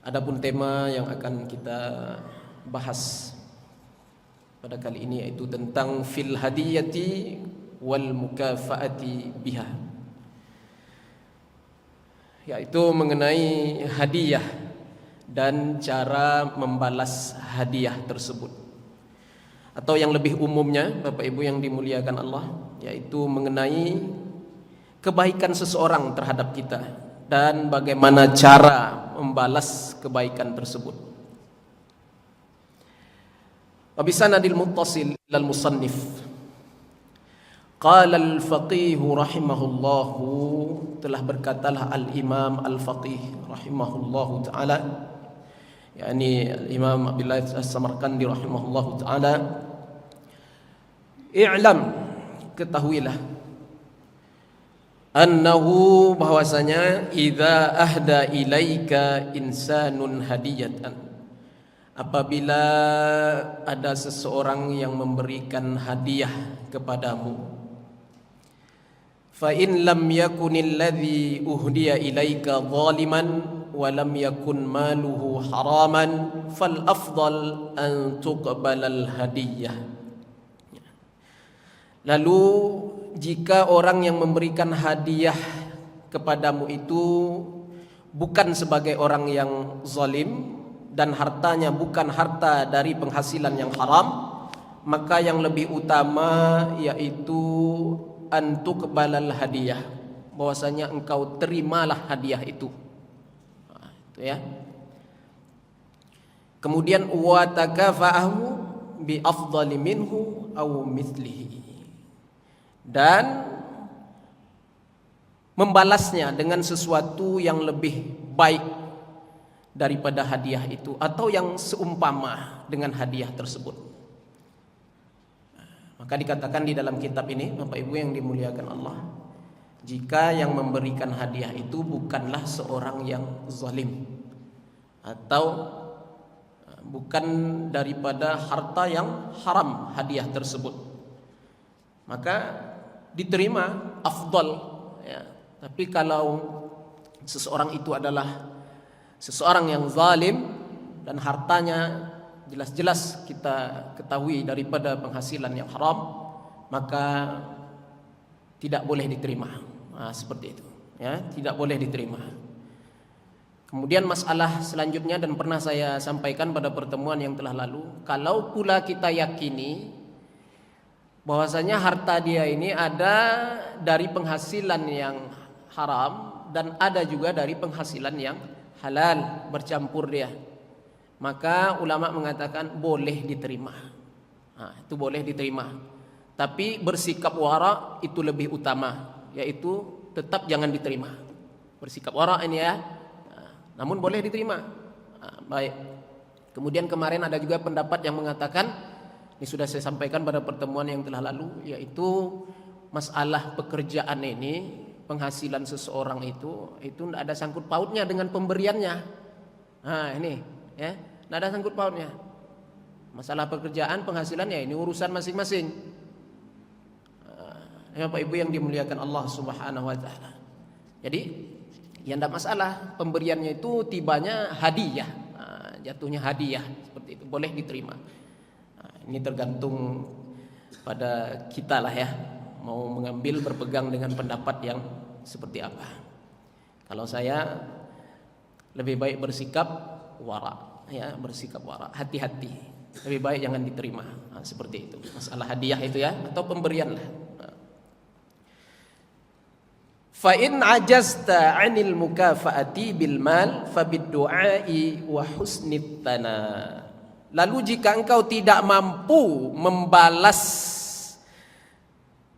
Adapun tema yang akan kita bahas pada kali ini yaitu tentang fil hadiyati wal mukafaati biha, yaitu mengenai hadiah dan cara membalas hadiah tersebut, atau yang lebih umumnya Bapak Ibu yang dimuliakan Allah, yaitu mengenai kebaikan seseorang terhadap kita dan bagaimana cara membalas kebaikan tersebut. Wa bisanadil muttasil ilal musannif qala al-faqih rahimahullahu, telah berkatalah al-imam al-faqih rahimahullahu ta'ala, yakni al-imam Abdullah as-Samarkandi rahimahullahu ta'ala, i'lam, ketahuilah, annahu, bahwasanya, idza ahda ilaika insanun hadiyatan, apabila ada seseorang yang memberikan hadiah kepadamu, fa in lam yakunil ladzi uhdiya ilaika zaliman wa lam yakun maluhu haraman fal afdal an tuqbalal hadiyah. Lalu jika orang yang memberikan hadiah kepadamu itu bukan sebagai orang yang zalim dan hartanya bukan harta dari penghasilan yang haram, maka yang lebih utama yaitu antuk balal hadiah, bahwasanya engkau terimalah hadiah itu. Itu ya. Kemudian wa takafa'ahu bi afdali minhu aw mithlihi, dan membalasnya dengan sesuatu yang lebih baik daripada hadiah itu atau yang seumpama dengan hadiah tersebut. Maka dikatakan di dalam kitab ini, Bapak Ibu yang dimuliakan Allah, jika yang memberikan hadiah itu bukanlah seorang yang zalim atau bukan daripada harta yang haram hadiah tersebut, maka diterima afdal ya. Tapi kalau seseorang itu adalah seseorang yang zalim dan hartanya jelas-jelas kita ketahui daripada penghasilan yang haram, maka tidak boleh diterima. Seperti itu ya, tidak boleh diterima. Kemudian masalah selanjutnya, dan pernah saya sampaikan pada pertemuan yang telah lalu, kalau pula kita yakini bahwasanya harta dia ini ada dari penghasilan yang haram dan ada juga dari penghasilan yang halal, bercampur dia, maka ulama mengatakan boleh diterima. Itu boleh diterima. Tapi bersikap wara itu lebih utama, yaitu tetap jangan diterima. Bersikap wara ini ya, namun boleh diterima. Baik. Kemudian kemarin ada juga pendapat yang mengatakan, ini sudah saya sampaikan pada pertemuan yang telah lalu, yaitu masalah pekerjaan ini, penghasilan seseorang itu tidak ada sangkut pautnya dengan pemberiannya. Ini ya, tidak ada sangkut pautnya. Masalah pekerjaan, penghasilan ya ini urusan masing-masing. Ya Bapak Ibu yang dimuliakan Allah Subhanahu wa taala. Jadi ya tidak masalah, pemberiannya itu tibanya hadiah, jatuhnya hadiah, seperti itu boleh diterima. Ini tergantung pada kita lah ya, mau mengambil, berpegang dengan pendapat yang seperti apa. Kalau saya lebih baik bersikap wara ya, bersikap wara, hati-hati, lebih baik jangan diterima. Seperti itu masalah hadiah itu ya, atau pemberian lah. Fa in ajazta 'anil mukafaati bil mal fa bid du'ai wa husnit thana. Lalu jika engkau tidak mampu membalas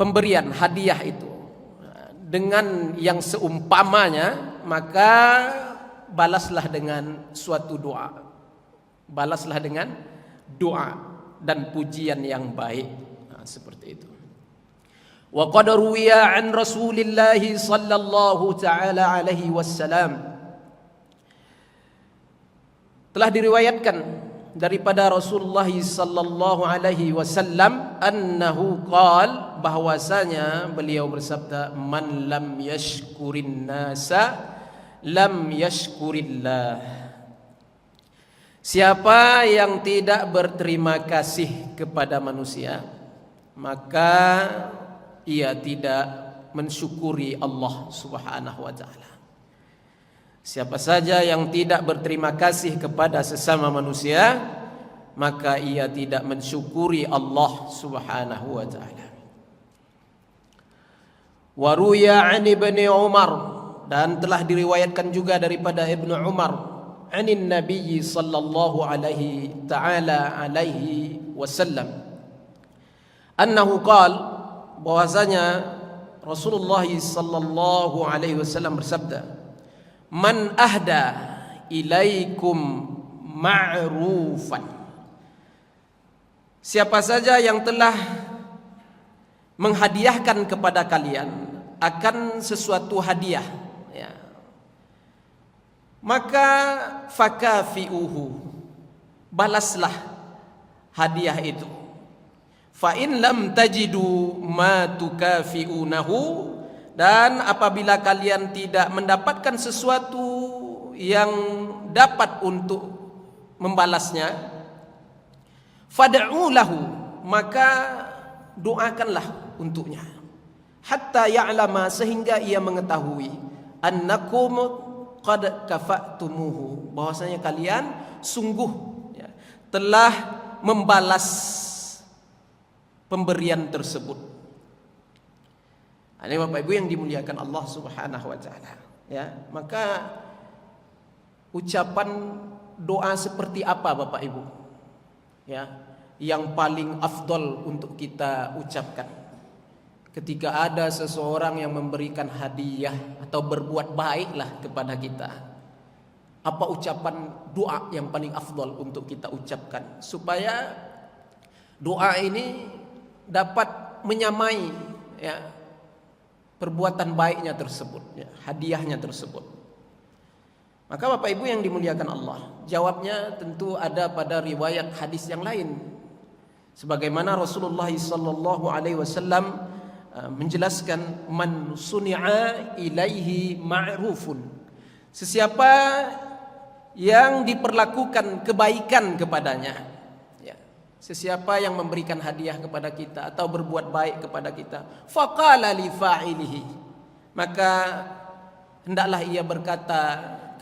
pemberian hadiah itu dengan yang seumpamanya, maka balaslah dengan suatu doa. Balaslah dengan doa dan pujian yang baik. Seperti itu. Wa qad ruwiya an Rasulillah sallallahu taala alaihi wasallam, telah diriwayatkan daripada Rasulullah sallallahu alaihi wasallam, annahu qal, bahwasanya beliau bersabda, man lam yashkurin nasa lam yashkurillah. Siapa yang tidak berterima kasih kepada manusia, maka ia tidak mensyukuri Allah Subhanahu wa taala. Siapa saja yang tidak berterima kasih kepada sesama manusia, maka ia tidak mensyukuri Allah Subhanahu wa taala. Wa ruya 'an Ibnu Umar, dan telah diriwayatkan juga daripada Ibnu Umar, anin Nabi sallallahu alaihi wasallam, annahu qala, bahwasanya Rasulullah sallallahu alaihi wasallam bersabda, man ahda ilaikum ma'rufan, siapa saja yang telah menghadiahkan kepada kalian akan sesuatu hadiah, ya, maka fakafiuhu, balaslah hadiah itu. Fa in lam tajidu ma tukafiunahu, dan apabila kalian tidak mendapatkan sesuatu yang dapat untuk membalasnya, fad'u lahu, maka doakanlah untuknya, hatta ya'lama, sehingga ia mengetahui, annakum qad kafatumuhu, bahwasanya kalian sungguh, ya, telah membalas pemberian tersebut. Ini Bapak Ibu yang dimuliakan Allah Subhanahu wa taala, ya. Maka ucapan doa seperti apa Bapak Ibu, ya, yang paling afdol untuk kita ucapkan ketika ada seseorang yang memberikan hadiah atau berbuat baiklah kepada kita? Apa ucapan doa yang paling afdol untuk kita ucapkan supaya doa ini dapat menyamai, ya, perbuatan baiknya tersebut, ya, hadiahnya tersebut? Maka Bapak Ibu yang dimuliakan Allah, jawabnya tentu ada pada riwayat hadis yang lain, sebagaimana Rasulullah sallallahu alaihi wasallam menjelaskan, man suni'a ilaihi ma'rufun, sesiapa yang diperlakukan kebaikan kepadanya, ya, sesiapa yang memberikan hadiah kepada kita atau berbuat baik kepada kita, faqala li fa'ilihi, maka hendaklah ia berkata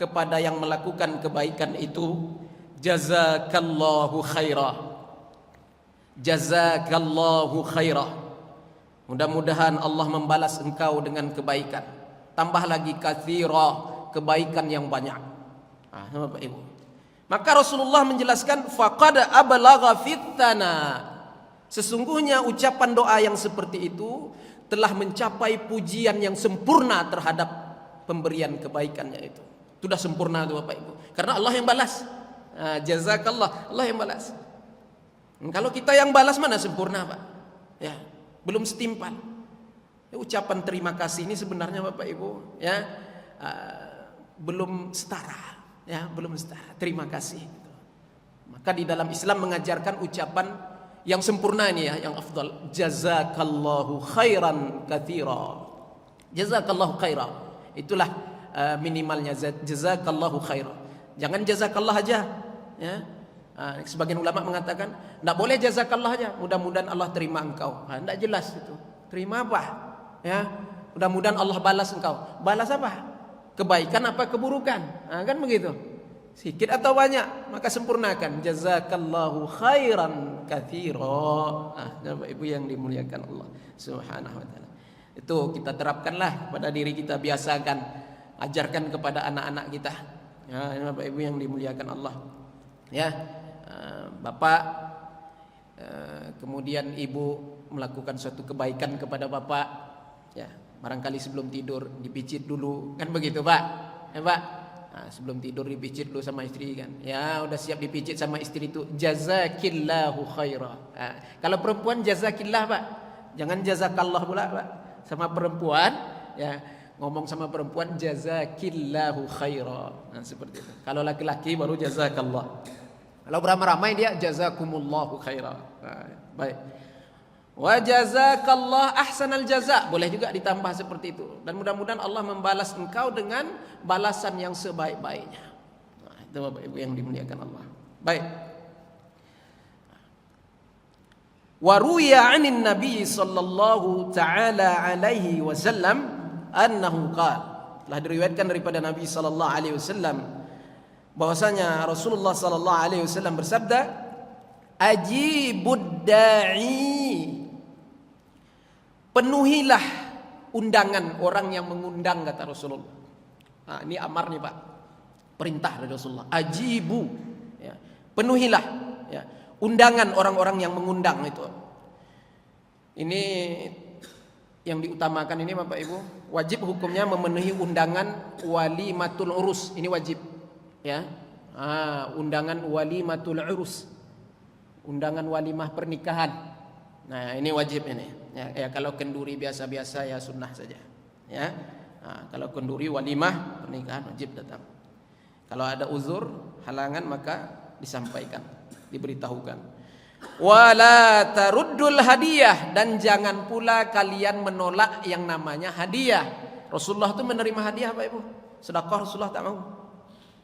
kepada yang melakukan kebaikan itu, jazakallahu khaira, jazakallahu khaira, mudah-mudahan Allah membalas engkau dengan kebaikan. Tambah lagi katsira, kebaikan yang banyak. Bapak Ibu. Maka Rasulullah menjelaskan, faqad ablagha fitana, sesungguhnya ucapan doa yang seperti itu telah mencapai pujian yang sempurna terhadap pemberian kebaikannya itu. Sudah sempurna itu Bapak Ibu, karena Allah yang balas. Jazakallah, Allah yang balas. Kalau kita yang balas mana sempurna, Pak? Ya, belum setimpal. Ya, ucapan terima kasih ini sebenarnya Bapak Ibu, ya, belum setara, ya, belum setara. Terima kasih. Maka di dalam Islam mengajarkan ucapan yang sempurna ini, ya, yang afdal. Jazakallahu khairan katsira. Jazakallahu khairan. Itulah minimalnya, jazakallahu khairan. Jangan jazakallah aja, ya. Sebagian ulama mengatakan tidak boleh jazakallah aja, mudah-mudahan Allah terima engkau. Tidak jelas itu. Terima apa? Ya, mudah-mudahan Allah balas engkau. Balas apa? Kebaikan apa keburukan? Kan begitu. Sedikit atau banyak, maka sempurnakan. Jazakallahu khairan katsira. Bapak Ibu yang dimuliakan Allah Subhanahu wa taala. Itu kita terapkanlah pada diri kita, biasakan, ajarkan kepada anak-anak kita. Ya, Bapak Ibu yang dimuliakan Allah. Ya, Bapak, kemudian Ibu melakukan suatu kebaikan kepada Bapak, ya, barangkali sebelum tidur dipijit dulu, kan begitu Pak? Ya Pak, sebelum tidur dipijit dulu sama istri, kan? Ya, udah siap dipijit sama istri itu, jazakillahu khaira. Kalau perempuan jazakillah Pak, jangan jazakallah pula Pak. Sama perempuan, ya, ngomong sama perempuan jazakillahu khaira. Seperti itu. Kalau laki-laki baru jazakallah. Kalau beramai-ramai dia jazakumullahu khaira. Baik. Wa jazakallah ahsanal jaza, boleh juga ditambah seperti itu. Dan mudah-mudahan Allah membalas engkau dengan balasan yang sebaik-baiknya. Itu Bapak Ibu yang dimuliakan Allah. Baik. Wa ruwiya 'anin Nabi sallallahu taala alaihi wasallam annahu qala. Telah diriwayatkan daripada Nabi sallallahu alaihi wasallam bahwasanya Rasulullah sallallahu alaihi wasallam bersabda, ajibud da'i, penuhilah undangan orang yang mengundang, kata Rasulullah. Nah, ini amar nih Pak, perintah dari Rasulullah. Ajibu, ya, penuhilah, ya, undangan orang-orang yang mengundang itu. Ini yang diutamakan ini Bapak Ibu, wajib hukumnya memenuhi undangan walimatul urus, ini wajib, ya. Undangan walimatul urus, undangan walimah pernikahan. Nah, ini wajib ini. Ya, kalau kenduri biasa-biasa ya sunnah saja. Ya. Kalau kenduri walimah pernikahan wajib datang. Kalau ada uzur, halangan, maka disampaikan, diberitahukan. Wala taruddul hadiah, dan jangan pula kalian menolak yang namanya hadiah. Rasulullah itu menerima hadiah Bapak Ibu. Sedekah Rasulullah tak mau.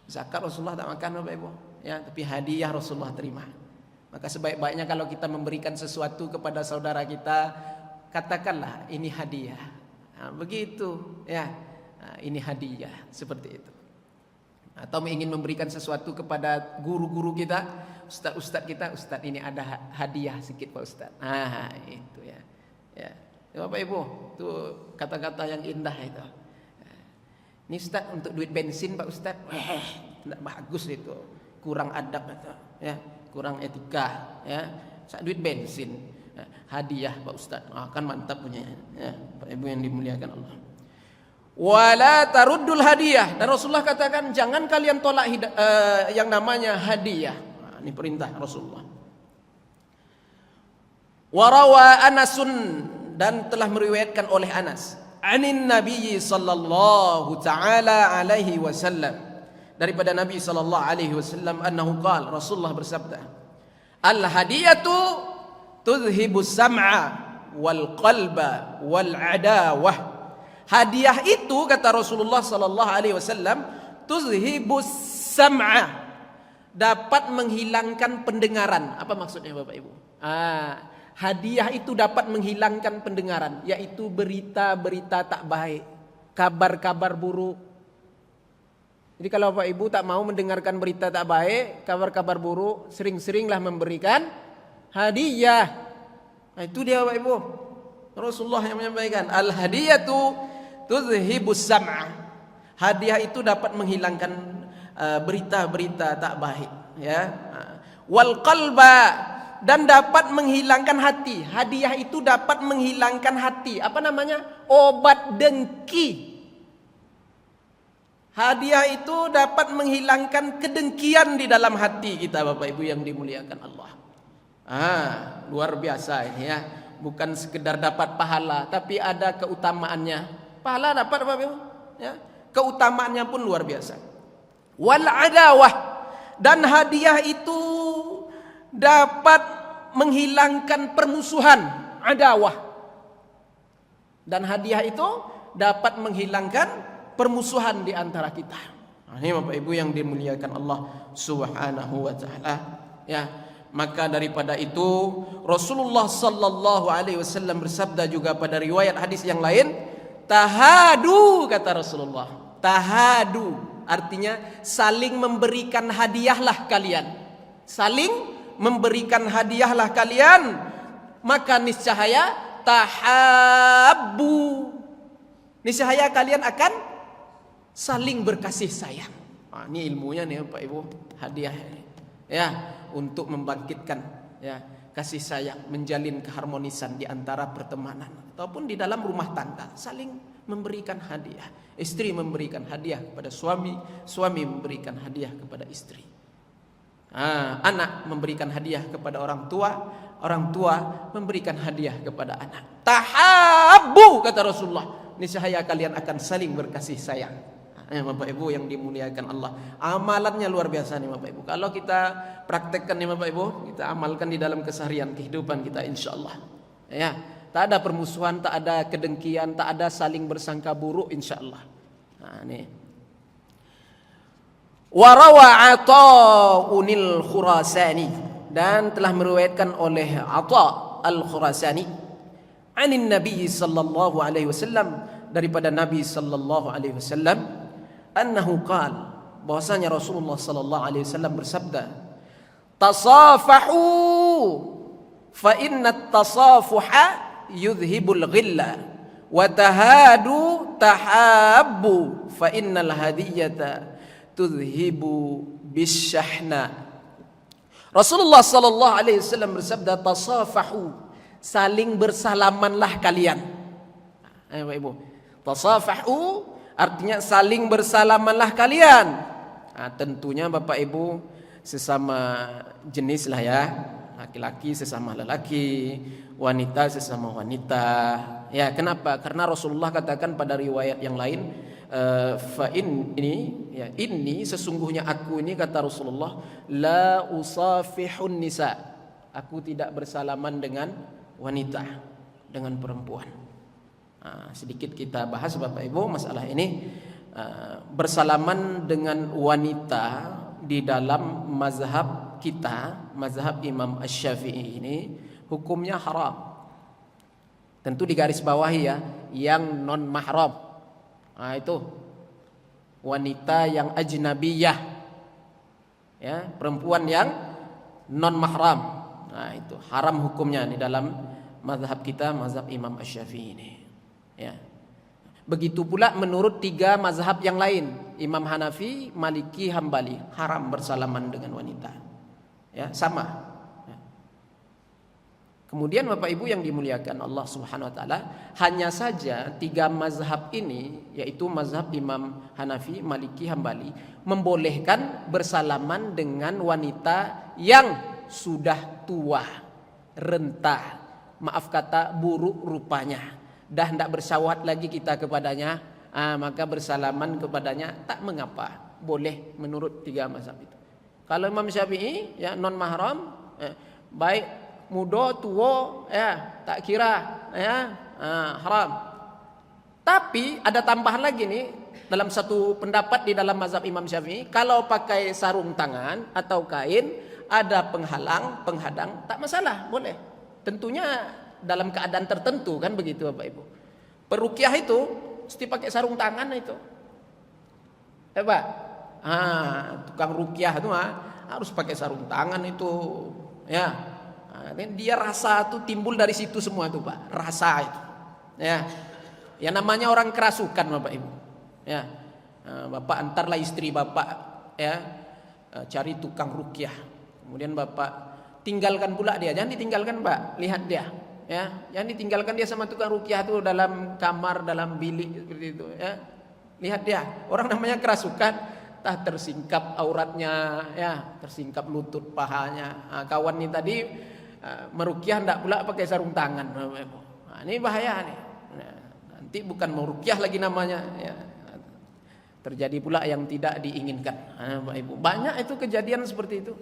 Zakat Rasulullah tak makan Bapak Ibu. Ya, tapi hadiah Rasulullah terima. Maka sebaik-baiknya kalau kita memberikan sesuatu kepada saudara kita, katakanlah ini hadiah. Nah, begitu, ya. Nah, ini hadiah, seperti itu. Atau ingin memberikan sesuatu kepada guru-guru kita, ustaz-ustaz kita, ustaz ini ada hadiah sedikit Pak Ustaz. Nah, itu ya. Ya, Bapak Ibu, itu kata-kata yang indah itu. Ini Ustaz untuk duit bensin Pak Ustaz. Tidak bagus itu. Kurang adab itu, ya. Kurang etika, ya. Duit bensin, hadiah Pak Ustaz, kan mantap punya, ya. Pak Ibu yang dimuliakan Allah. Wala taruddul hadiah, dan Rasulullah katakan jangan kalian tolak yang namanya hadiah. Ini perintah Rasulullah. Warawa Anasun, dan telah meriwayatkan oleh Anas, anin Nabi sallallahu taala alaihi wasallam, daripada Nabi sallallahu alaihi wasallam, annahu qala, Rasulullah bersabda, al hadiyatu tuzhibus sam'a wal qalba wal adawah. Hadiah itu, kata Rasulullah sallallahu alaihi wasallam, tuzhibus sam'a, dapat menghilangkan pendengaran. Apa maksudnya Bapak Ibu? Hadiah itu dapat menghilangkan pendengaran, yaitu berita-berita tak baik, kabar-kabar buruk. Jadi kalau Bapak Ibu tak mau mendengarkan berita tak baik, kabar-kabar buruk, sering-seringlah memberikan hadiah. Nah, itu dia Bapak Ibu. Rasulullah yang menyampaikan, al-hadiyatu tuzhibus sam'a. Hadiah itu dapat menghilangkan berita-berita tak baik, ya. Wal qalba, dan dapat menghilangkan hati. Hadiah itu dapat menghilangkan hati. Apa namanya? Obat dengki. Hadiah itu dapat menghilangkan kedengkian di dalam hati kita Bapak Ibu yang dimuliakan Allah. Luar biasa ini, ya. Bukan sekedar dapat pahala, tapi ada keutamaannya. Pahala dapat Bapak Ibu, ya. Keutamaannya pun luar biasa. Wal adawah, dan hadiah itu dapat menghilangkan permusuhan, adawah. Dan hadiah itu dapat menghilangkan permusuhan di antara kita. Ini Bapak Ibu yang dimuliakan Allah Subhanahu wa taala, ya. Maka daripada itu Rasulullah sallallahu alaihi wasallam bersabda juga pada riwayat hadis yang lain, tahadu, kata Rasulullah. Tahadu artinya saling memberikan hadiahlah kalian. Saling memberikan hadiahlah kalian, maka niscaya tahabbu. Niscaya kalian akan saling berkasih sayang. Ini ilmunya nih Bapak Ibu, hadiah ini, ya, untuk membangkitkan, ya, kasih sayang, menjalin keharmonisan di antara pertemanan ataupun di dalam rumah tangga, saling memberikan hadiah. Istri memberikan hadiah kepada suami, suami memberikan hadiah kepada istri. Anak memberikan hadiah kepada orang tua, orang tua memberikan hadiah kepada anak. Tahabbu, kata Rasulullah, niscaya kalian akan saling berkasih sayang. Bapak Ibu yang dimuliakan Allah, amalannya luar biasa nih Bapak Ibu. Kalau kita praktekkan nih Bapak Ibu, kita amalkan di dalam keseharian kehidupan kita, insyaallah, ya, tak ada permusuhan, tak ada kedengkian, tak ada saling bersangka buruk, insyaallah. Nih. Wa rawa Ata'unil Khurasani, dan telah meriwayatkan oleh Ata' al-Khurasani anin Nabi sallallahu alaihi wasallam, daripada Nabi sallallahu alaihi wasallam, annahu qala, bahwasanya Rasulullah sallallahu alaihi wasallam bersabda, tasafahu fa inna at-tasafuha yudhibul ghilla wa tahadu tahabbu fa innal hadiyata tudhibu bisyahna. Rasulullah sallallahu alaihi wasallam bersabda, tasafahu, saling bersalamanlah kalian. Ayo Bapak Ibu, tasafahu artinya saling bersalamanlah kalian. Nah, tentunya Bapak Ibu sesama jenis lah ya, laki-laki sesama lelaki, wanita sesama wanita. Ya, kenapa? Karena Rasulullah katakan pada riwayat yang lain, fa inni sesungguhnya aku ini, kata Rasulullah, la usafihun nisa, aku tidak bersalaman dengan wanita, dengan perempuan. Sedikit kita bahas Bapak Ibu masalah ini. Bersalaman dengan wanita di dalam mazhab kita, mazhab Imam Asy-Syafi'i ini hukumnya haram. Tentu digaris bawahi ya, yang non mahram. Nah, itu wanita yang ajnabiyah, ya, perempuan yang non mahram. Nah, itu haram hukumnya di dalam mazhab kita, mazhab Imam Asy-Syafi'i ini. Ya. Begitu pula menurut 3 mazhab yang lain, Imam Hanafi, Maliki, Hambali, haram bersalaman dengan wanita. Ya, sama. Kemudian Bapak Ibu yang dimuliakan Allah Subhanahu wa taala, hanya saja 3 mazhab ini, yaitu mazhab Imam Hanafi, Maliki, Hambali, membolehkan bersalaman dengan wanita yang sudah tua, renta, maaf kata buruk rupanya, dah tidak bersyahwat lagi kita kepadanya, maka bersalaman kepadanya tak mengapa, boleh menurut 3 mazhab itu. Kalau Imam Syafi'i ya non mahram, baik muda tua ya tak kira ya, haram. Tapi ada tambahan lagi nih dalam satu pendapat di dalam mazhab Imam Syafi'i, kalau pakai sarung tangan atau kain ada penghalang, penghadang, tak masalah, boleh. Tentunya dalam keadaan tertentu kan begitu Bapak Ibu. Peruqyah itu mesti pakai sarung tangan itu. Pak. Tukang ruqyah itu harus pakai sarung tangan itu ya. Dia rasa itu timbul dari situ semua itu Pak, rasa itu. Ya. Ya namanya orang kerasukan Bapak Ibu. Ya. Bapak antarlah istri Bapak ya cari tukang ruqyah. Kemudian Bapak tinggalkan pula dia, jangan ditinggalkan Pak, lihat dia. Ya, jangan ditinggalkan dia sama tukang ruqyah itu dalam kamar, dalam bilik seperti itu ya. Lihat dia, orang namanya kerasukan, tah tersingkap auratnya ya, tersingkap lutut pahanya. Kawan ini tadi meruqyah enggak pula pakai sarung tangan. Ini bahaya nih. Nanti bukan meruqyah lagi namanya ya. Terjadi pula yang tidak diinginkan. Bapak Ibu, banyak itu kejadian seperti itu.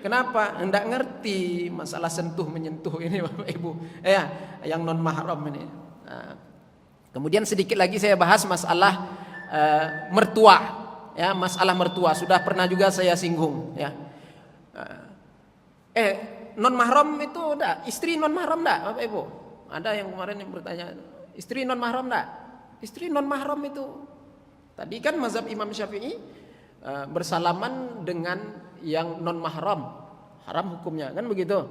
Kenapa? Enggak ngerti masalah sentuh menyentuh ini Bapak Ibu. Ya, yang non mahram ini. Kemudian sedikit lagi saya bahas masalah mertua. Ya, masalah mertua sudah pernah juga saya singgung ya. Non mahram itu enggak, istri non mahram enggak Bapak Ibu? Ada yang kemarin yang bertanya, istri non mahram enggak? Istri non mahram itu tadi kan mazhab Imam Syafi'i bersalaman dengan yang non mahram, haram hukumnya kan begitu.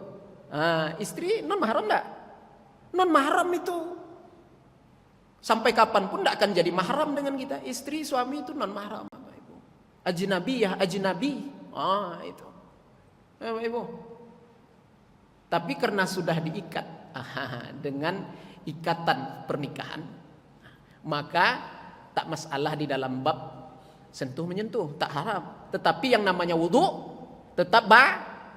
Istri non mahram enggak? Non mahram itu sampai kapanpun enggak akan jadi mahram dengan kita. Istri suami itu non mahram Bapak Ibu. Ajnabiyah, ajnabi. Itu. Bapak Ibu. Tapi karena sudah diikat dengan ikatan pernikahan, maka tak masalah di dalam bab sentuh menyentuh, tak haram. Tetapi yang namanya wudu tetap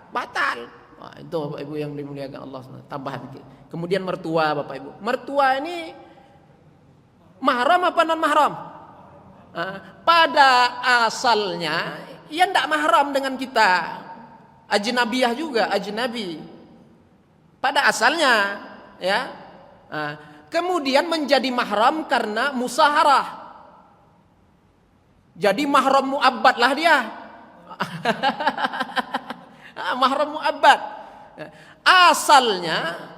batal. Itu Bapak Ibu yang dimuliakan Allah. Tambahan dikit. Kemudian mertua Bapak Ibu. Mertua ini mahram apa non mahram? Pada asalnya ia tidak mahram dengan kita. Ajnabiyah juga, ajnabi. Pada asalnya ya. Kemudian menjadi mahram karena musaharah. Jadi mahram mu'abbad lah dia. Mahram mu'abbad. Asalnya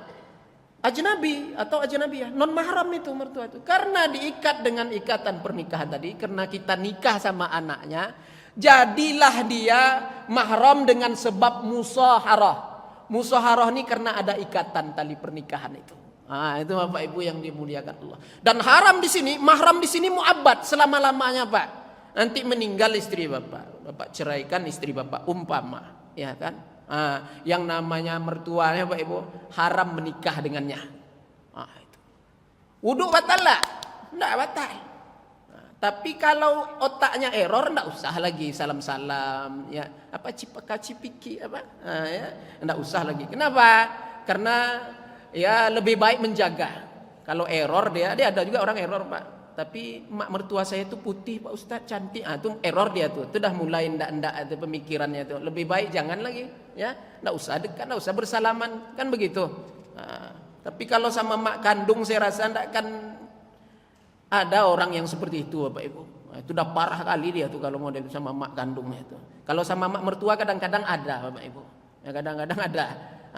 ajnabi atau ajnabiyah, non mahram itu mertua itu. Karena diikat dengan ikatan pernikahan tadi, karena kita nikah sama anaknya, jadilah dia mahram dengan sebab musaharah. Musaharah ini karena ada ikatan tali pernikahan itu. Itu Bapak Ibu yang dimuliakan Allah. Dan haram di sini, mahram di sini mu'abbad selama-lamanya, Pak. Nanti meninggal istri Bapak ceraikan istri Bapak umpama, ya kan? Yang namanya mertuanya Bapak Ibu haram menikah dengannya. Itu. Wudu batal lah? Enggak batal. Tapi kalau otaknya error, enggak usah lagi salam-salam, ya apa cipika-cipiki apa, ya enggak usah lagi. Kenapa? Karena ya lebih baik menjaga. Kalau error dia ada juga orang error, Pak. Tapi mak mertua saya itu putih, Pak Ustaz, cantik. Itu error dia tuh. Itu dah mulai enggak ada pemikirannya tuh. Lebih baik jangan lagi, ya. Enggak usah dekat, enggak usah bersalaman, kan begitu. Tapi kalau sama mak kandung saya rasa enggak kan ada orang yang seperti itu, Bapak Ibu. Itu udah parah kali dia tuh kalau model sama mak kandungnya itu. Kalau sama mak mertua kadang-kadang ada, Bapak Ibu. Ya kadang-kadang ada.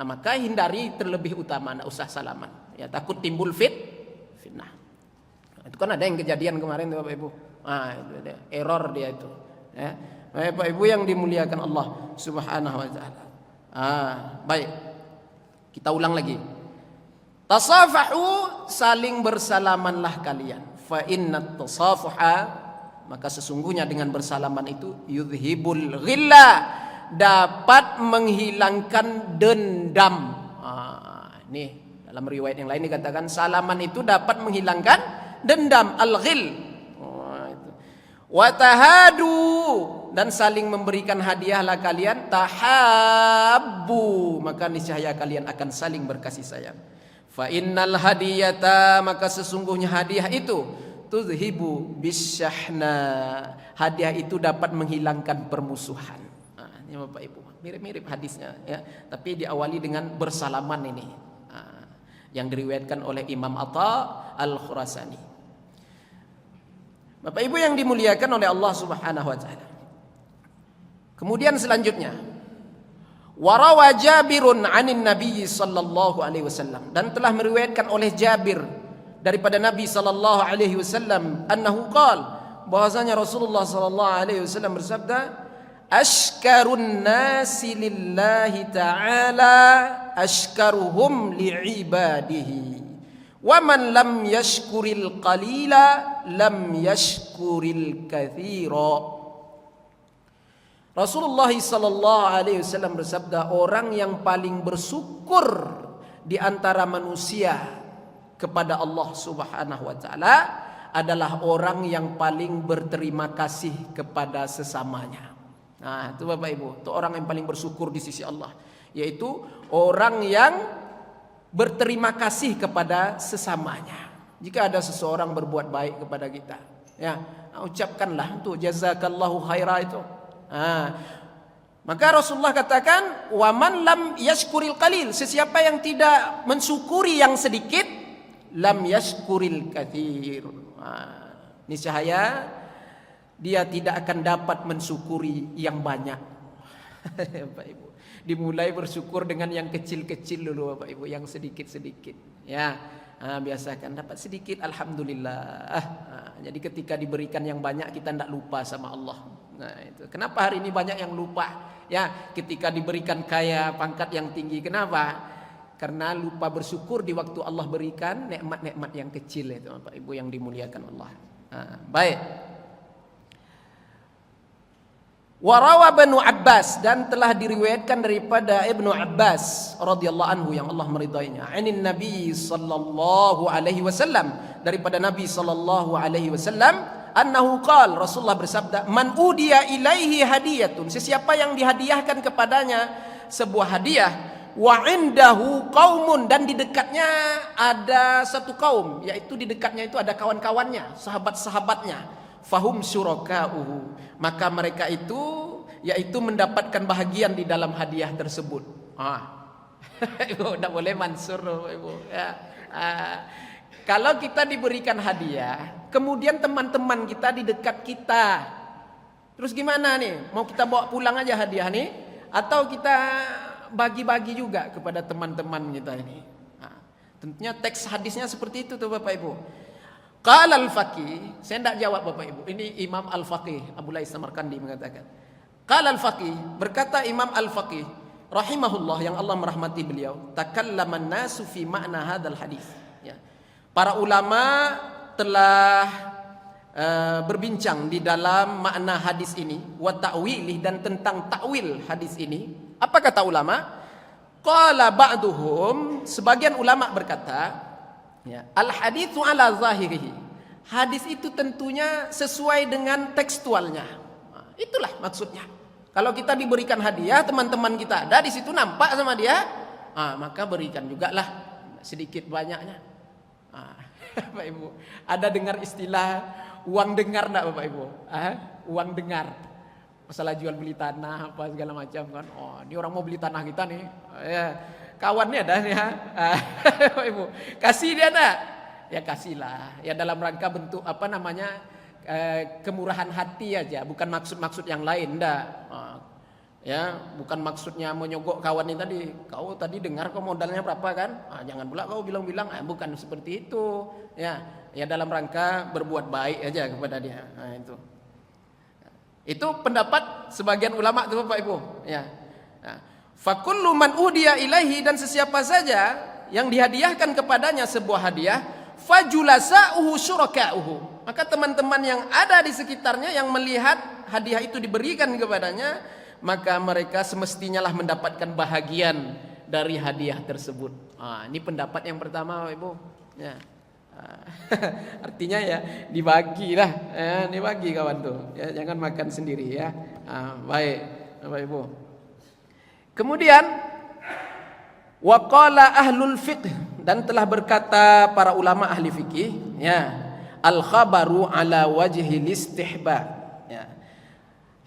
Maka hindari terlebih utama, enggak usah salaman. Ya takut timbul fitnah. Itu kan ada yang kejadian kemarin tuh, Bapak Ibu. Itu dia, error dia itu. Ya. Bapak Ibu yang dimuliakan Allah Subhanahu wa taala. Baik. Kita ulang lagi. Tasafahu, saling bersalamanlah kalian. Fa innat tasafuha, maka sesungguhnya dengan bersalaman itu yudhibul ghilla, dapat menghilangkan dendam. Ini dalam riwayat yang lain dikatakan salaman itu dapat menghilangkan dendam, al-ghil. Wa tahadu, dan saling memberikan hadiahlah kalian, tahabbu, maka niscaya kalian akan saling berkasih sayang. Fa innal hadiyata, maka sesungguhnya hadiah itu tudhibu bisyahna, hadiah itu dapat menghilangkan permusuhan. Ini Bapak Ibu, mirip-mirip hadisnya ya, tapi diawali dengan bersalaman ini. Yang diriwayatkan oleh Imam Atha Al-Khurasani. Bapak Ibu yang dimuliakan oleh Allah Subhanahu wa taala. Kemudian selanjutnya, warawa Jabirun 'anin Nabi sallallahu alaihi wasallam, dan telah meriwayatkan oleh Jabir daripada Nabi sallallahu alaihi wasallam annahu qala, bahwasanya Rasulullah sallallahu alaihi wasallam bersabda, ashkarun nasi lillahi ta'ala ashkaruhum li'ibadihi, wa man lam yashkuril qalila lam yashkuril katsira. Rasulullah sallallahu alaihi wasallam bersabda, orang yang paling bersyukur di antara manusia kepada Allah Subhanahu wa taala adalah orang yang paling berterima kasih kepada sesamanya. Itu Bapak Ibu, itu orang yang paling bersyukur di sisi Allah, yaitu orang yang berterima kasih kepada sesamanya. Jika ada seseorang berbuat baik kepada kita, ya, ucapkanlah untuk jazakallahu khaira itu. Maka Rasulullah katakan, wa man lam yashkuril qalil, sesiapa yang tidak mensyukuri yang sedikit, lam yashkuril katsir, niscaya dia tidak akan dapat mensyukuri yang banyak. Bapak Ibu, dimulai bersyukur dengan yang kecil-kecil dulu Bapak Ibu, yang sedikit-sedikit. Ya, biasakan dapat sedikit, alhamdulillah. Jadi ketika diberikan yang banyak kita tidak lupa sama Allah. Itu. Kenapa hari ini banyak yang lupa? Ya, ketika diberikan kaya, pangkat yang tinggi, kenapa? Karena lupa bersyukur di waktu Allah berikan nikmat-nikmat yang kecil itu, Bapak Ibu yang dimuliakan Allah. Baik. Warawa Ibnu Abbas, dan telah diriwayatkan daripada Ibnu Abbas radhiyallahu anhu yang Allah meridainya, anin Nabi sallallahu alaihi wasallam, daripada Nabi sallallahu alaihi wasallam, annahu qala, Rasulullah bersabda, man udiya ilaihi hadiyatun, sesiapa yang dihadiahkan kepadanya sebuah hadiah, wa indahu qaumun, dan di dekatnya ada satu kaum, yaitu di dekatnya itu ada kawan-kawannya, sahabat-sahabatnya, fahum syuraka'uhu, maka mereka itu yaitu mendapatkan bahagian di dalam hadiah tersebut. Ibu tidak boleh mansur, Ibu. Ya. Kalau kita diberikan hadiah, kemudian teman-teman kita di dekat kita Terus gimana nih? Mau kita bawa pulang aja hadiah nih? Atau kita bagi-bagi juga kepada teman-teman kita ini? Nah, tentunya teks hadisnya seperti itu tuh Bapak Ibu. Qala al-Faqih, saya tidak jawab Bapak Ibu. Ini Imam Al-Faqih, Abu Lais Samarkandi mengatakan. Qala al-Faqih, berkata Imam Al-Faqih rahimahullah, yang Allah merahmati beliau, takallaman nasu fi makna hadzal hadis. Ya. Para ulama telah berbincang di dalam makna hadis ini, wa ta'wilih, dan tentang takwil hadis ini. Apa kata ulama? Qala ba'duhum, sebagian ulama berkata, ya, al haditsu ala zahirihi. Hadis itu tentunya sesuai dengan tekstualnya. Nah, itulah maksudnya. Kalau kita diberikan hadiah, teman-teman kita ada di situ nampak sama dia, maka berikan juga lah sedikit banyaknya. Bapak Ibu, ada dengar istilah uang dengar enggak Bapak Ibu? Uang dengar. Masalah jual beli tanah apa segala macam kan. Oh, ini orang mau beli tanah kita nih. Ya, kawannya ada nih ya. Bapak Ibu, kasih dia ada. Ya kasihlah. Ya dalam rangka bentuk apa namanya? Kemurahan hati aja, bukan maksud-maksud yang lain enggak. Ya, bukan maksudnya menyogok kawan ini tadi. Kau tadi dengar kau modalnya berapa kan? Jangan pula kau bilang-bilang, bukan seperti itu. Ya dalam rangka berbuat baik aja kepada dia. Itu. Itu pendapat sebagian ulama itu Bapak Ibu. Ya. Fakullu man uhdiya ilaihi, dan sesiapa saja yang dihadiahkan kepadanya sebuah hadiah, fajulasa'uhu syuraka'uhu, maka teman-teman yang ada di sekitarnya yang melihat hadiah itu diberikan kepadanya, maka mereka semestinya lah mendapatkan bahagian dari hadiah tersebut. Ini pendapat yang pertama Bapak Ibu. Ya. Artinya ya dibagilah, dibagi kawan tuh. Ya, jangan makan sendiri ya. Baik Bapak Ibu. Kemudian waqala ahlul fiqh, dan telah berkata para ulama ahli fikih, ya, al khabaru ala wajhil istihbab. Ya.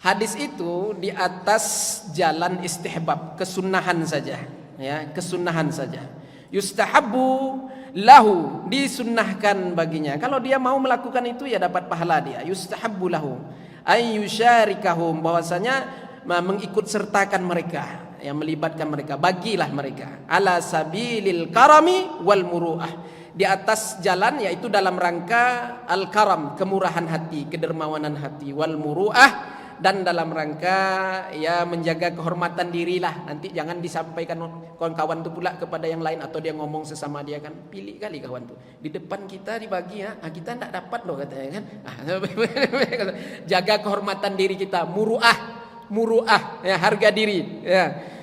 Hadis itu di atas jalan istihbab, kesunahan saja, ya, kesunahan saja. Yustahabu lahu, disunnahkan baginya. Kalau dia mau melakukan itu ya dapat pahala dia. Yustahabu lahu ay yusyarikahum, bahwasanya mengikut sertakan mereka, yang melibatkan mereka, bagilah mereka ala sabilil karami wal muruah, di atas jalan yaitu dalam rangka al karam, kemurahan hati, kedermawanan hati, wal muruah, dan dalam rangka ya menjaga kehormatan diri lah. Nanti jangan disampaikan kawan-kawan itu pula kepada yang lain, atau dia ngomong sesama dia kan, pilih kali kawan tuh di depan kita dibagi ya, kita tidak dapat loh katanya kan. Jaga kehormatan diri kita, muruah ya, harga diri ya.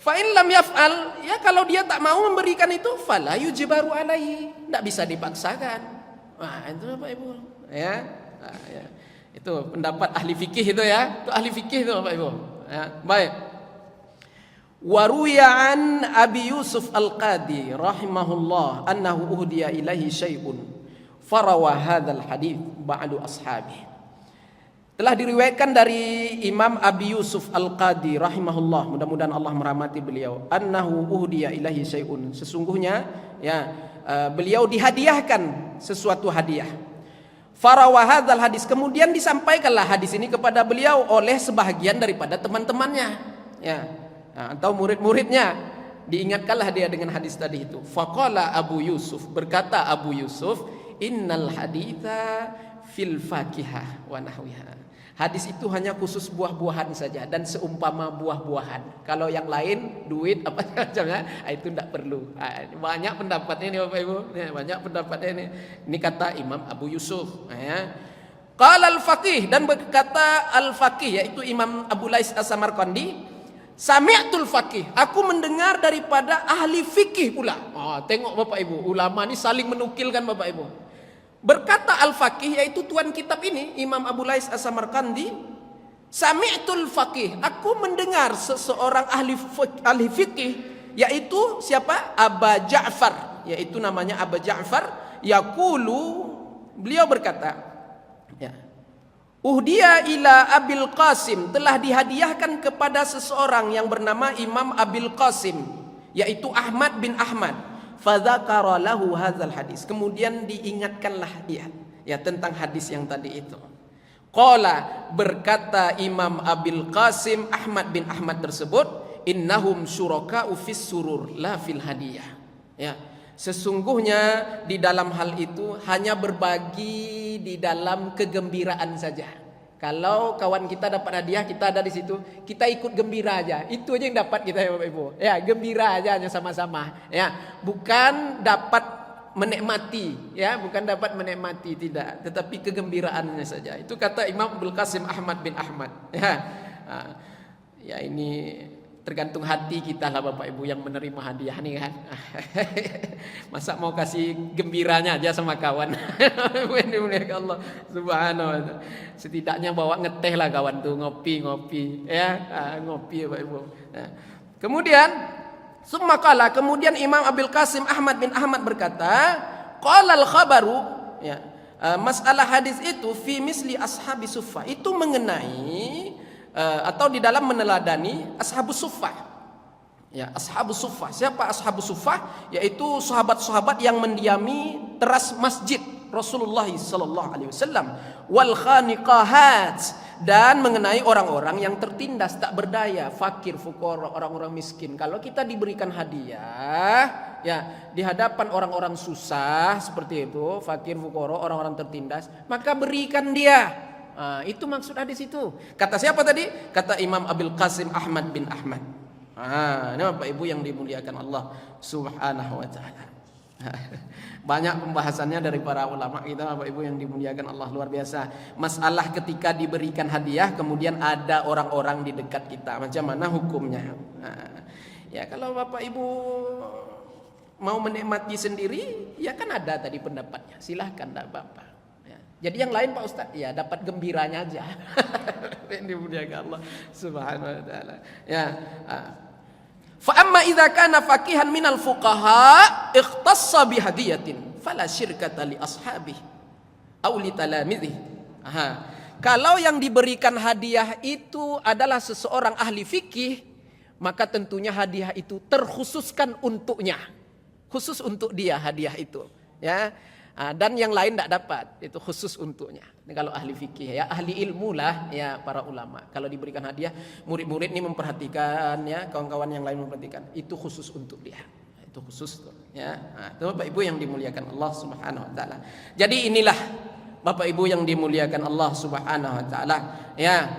Fa in lam yaf'al, ya kalau dia tak mau memberikan itu, fala yujbaru alaihi, tidak bisa dipaksakan. Itu Bapak Ibu ya. Ya. Itu pendapat ahli fikih itu ya. Itu ahli fikih itu Bapak Ibu. Ya, baik. Waruya an Abi Yusuf Al-Qadi rahimahullah annahu uhdiya ilaihi syai'un farawa hadzal hadits ba'du ashabi. Telah diriwayatkan dari Imam Abi Yusuf Al-Qadi rahimahullah, mudah-mudahan Allah merahmati beliau, annahu uhdiya ilaihi syai'un, sesungguhnya ya beliau dihadiahkan sesuatu hadiah. Farawa hadzal hadis, kemudian disampaikanlah hadis ini kepada beliau oleh sebahagian daripada teman-temannya ya, atau murid-muridnya. Diingatkanlah dia dengan hadis tadi itu. Faqala Abu Yusuf, berkata Abu Yusuf, innal haditha fil fakihah wa nahwiha. Hadis itu hanya khusus buah-buahan saja dan seumpama buah-buahan. Kalau yang lain, duit apa macamnya, itu tidak perlu. Banyak pendapatnya ini Bapak Ibu. Banyak pendapatnya ini. Ini kata Imam Abu Yusuf. Qala al-faqih, dan berkata al-faqih yaitu Imam Abu Lais As-Samarkandi, sami'tul faqih, aku mendengar daripada ahli fikih pula. Tengok Bapak Ibu, ulama ini saling menukilkan Bapak Ibu. Berkata al-faqih yaitu tuan kitab ini, Imam Abu Lais As-Samarkandi, sami'tul faqih, aku mendengar seseorang ahli fikih, yaitu siapa? Aba Ja'far, yaitu namanya Aba Ja'far, yaqulu, beliau berkata, ya, uhdiya ila Abil Qasim, telah dihadiahkan kepada seseorang yang bernama Imam Abil Qasim, yaitu Ahmad bin Ahmad. Fadzakara lahu hadzal hadis, kemudian diingatkanlah dia ya tentang hadis yang tadi itu. Qala, berkata Imam Abil Qasim Ahmad bin Ahmad tersebut, innahum syuraka'u fis surur la fil hadiah. Ya, sesungguhnya di dalam hal itu hanya berbagi di dalam kegembiraan saja. Kalau kawan kita dapat hadiah, kita ada di situ, kita ikut gembira aja. Itu aja yang dapat kita ya Bapak Ibu. Ya, gembira aja hanya sama-sama. Ya, bukan dapat menikmati, ya, bukan dapat menikmati, tidak, tetapi kegembiraannya saja. Itu kata Imam Abdul Qasim Ahmad bin Ahmad. Ya, ya ini tergantung hati kita lah Bapak Ibu yang menerima hadiah nih kan. Masa mau kasih gembiranya aja sama kawan. Allah Subhanahu wa ta'ala. Setidaknya bawa ngeteh lah kawan tuh, ngopi ya, ngopi Bapak Ibu. Ya. Kemudian summa qala, kemudian Imam Abil Qasim Ahmad bin Ahmad berkata, qala al-khabaru, ya, masalah hadis itu fi misli ashabi suffah, itu mengenai atau di dalam meneladani ashabus suffah. Ya, ashabus suffah. Siapa ashabus suffah? Yaitu sahabat-sahabat yang mendiami teras masjid Rasulullah sallallahu alaihi wasallam, wal khaniqahat, dan mengenai orang-orang yang tertindas, tak berdaya, fakir, fuqara, orang-orang miskin. Kalau kita diberikan hadiah, ya, di hadapan orang-orang susah seperti itu, fakir, fuqara, orang-orang tertindas, maka berikan dia. Itu maksud hadis itu. Kata siapa tadi? Kata Imam Abil Qasim Ahmad bin Ahmad. Ini Bapak Ibu yang dimuliakan Allah Subhanahu wa ta'ala. Banyak pembahasannya dari para ulama kita Bapak Ibu yang dimuliakan Allah, luar biasa. Masalah ketika diberikan hadiah kemudian ada orang-orang di dekat kita, macam mana hukumnya? Ya, kalau Bapak Ibu mau menikmati sendiri, ya kan ada tadi pendapatnya, silahkan, tidak apa-apa. Jadi yang lain Pak Ustadz, ya dapat gembiranya aja. Yang dimuliakan Allah Subhanahu wa ta'ala. Ya. Fa amma idza kana faqihan minal fuqaha ikhtassa bi hadiyatin fala syirkata li ashabihi aw li talamidhi. Kalau yang diberikan hadiah itu adalah seseorang ahli fikih, maka tentunya hadiah itu terkhususkan untuknya. Khusus untuk dia hadiah itu, ya. Dan yang lain tidak dapat, itu khusus untuknya. Ini kalau ahli fikih, ya, ahli ilmu lah, ya, para ulama. Kalau diberikan hadiah, murid-murid ini memperhatikan, ya, kawan-kawan yang lain memperhatikan, itu khusus untuk dia. Itu khusus tuh, ya. Itu Bapak Ibu yang dimuliakan Allah Subhanahu wa taala. Jadi inilah Bapak Ibu yang dimuliakan Allah Subhanahu wa taala, ya.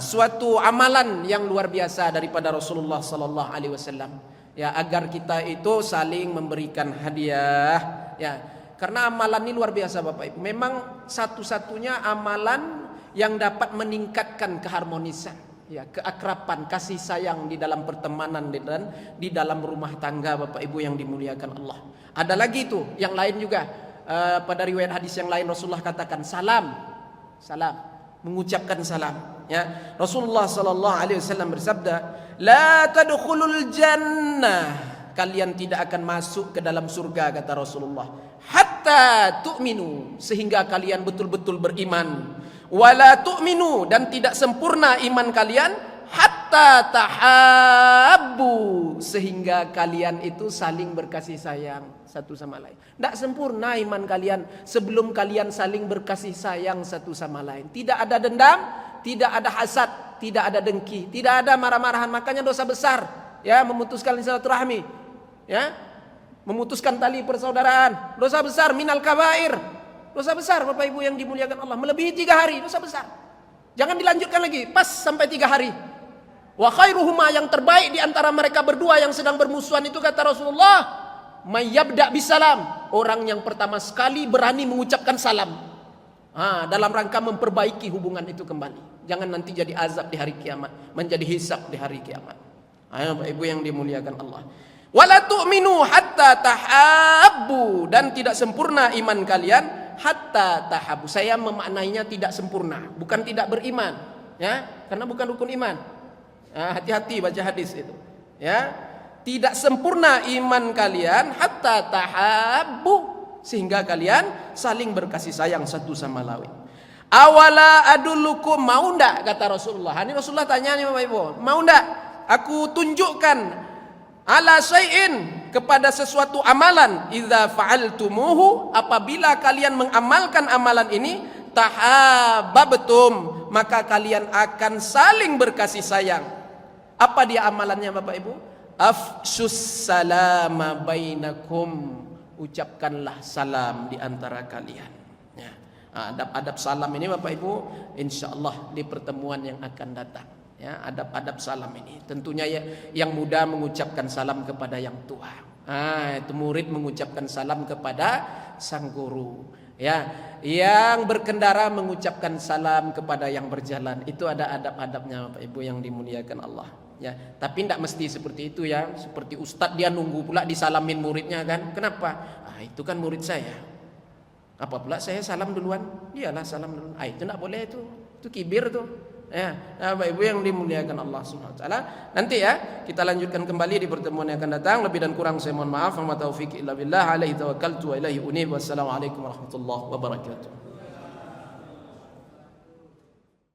Suatu amalan yang luar biasa daripada Rasulullah sallallahu alaihi wasallam, ya, agar kita itu saling memberikan hadiah, ya. Karena amalan ini luar biasa Bapak Ibu. Memang satu-satunya amalan yang dapat meningkatkan keharmonisan, ya, keakraban, kasih sayang di dalam pertemanan dan di dalam rumah tangga Bapak Ibu yang dimuliakan Allah. Ada lagi itu yang lain juga. Pada riwayat hadis yang lain Rasulullah katakan salam, mengucapkan salam, ya. Rasulullah sallallahu alaihi wasallam bersabda, la tadkhulul jannah, kalian tidak akan masuk ke dalam surga, kata Rasulullah, hatta tu'minu, sehingga kalian betul-betul beriman, wala tu'minu, dan tidak sempurna iman kalian, hatta tahabbu, sehingga kalian itu saling berkasih sayang satu sama lain. Tidak sempurna iman kalian sebelum kalian saling berkasih sayang satu sama lain. Tidak ada dendam, tidak ada hasad, tidak ada dengki, tidak ada marah-marahan. Makanya dosa besar, ya, memutuskan silaturahmi, ya, memutuskan tali persaudaraan, dosa besar, minal kabair, dosa besar Bapak Ibu yang dimuliakan Allah, melebihi 3 hari, dosa besar. Jangan dilanjutkan lagi, pas sampai 3 hari. Wa khairuhuma, yang terbaik di antara mereka berdua yang sedang bermusuhan itu, kata Rasulullah, may yabda bisalam, orang yang pertama sekali berani mengucapkan salam, dalam rangka memperbaiki hubungan itu kembali. Jangan nanti jadi azab di hari kiamat, menjadi hisab di hari kiamat. Ayo Bapak Ibu yang dimuliakan Allah. Wala tu'minu hatta tahabbu, dan tidak sempurna iman kalian hatta tahabbu. Saya memaknainya tidak sempurna, bukan tidak beriman, ya, karena bukan rukun iman. Hati-hati baca hadis itu, ya. Tidak sempurna iman kalian hatta tahabbu, sehingga kalian saling berkasih sayang satu sama lain. Awala adullukum, mau ndak, kata Rasulullah. Ini Rasulullah tanya nih Bapak Ibu, mau ndak aku tunjukkan ala syai'in, kepada sesuatu amalan, idza fa'altumuhu, apabila kalian mengamalkan amalan ini, tahabbtum, maka kalian akan saling berkasih sayang. Apa dia amalannya Bapak Ibu? Afshus salama bainakum, ucapkanlah salam di antara kalian. Ya. Adab-adab salam ini Bapak Ibu, insyaallah di pertemuan yang akan datang. Ya, adab-adab salam ini. Tentunya yang muda mengucapkan salam kepada yang tua. Itu murid mengucapkan salam kepada sang guru. Ya, yang berkendara mengucapkan salam kepada yang berjalan. Itu ada adab-adabnya Bapak Ibu yang dimuliakan Allah. Ya, tapi tidak mesti seperti itu ya. Seperti ustadz dia nunggu pula disalamin muridnya kan. Kenapa? Itu kan murid saya. Apa pula saya salam duluan? Iyalah salam duluan. Itu tidak boleh itu. Itu kibir tuh. Ya, Bapak Ibu yang dimuliakan Allah Subhanahu wa taala. Nanti ya kita lanjutkan kembali di pertemuan yang akan datang. Lebih dan kurang saya mohon maaf. Wa ma taufiq illa billah, alaihi tawakkaltu wa ilaihi unib. Wassalamualaikum warahmatullahi wabarakatuh.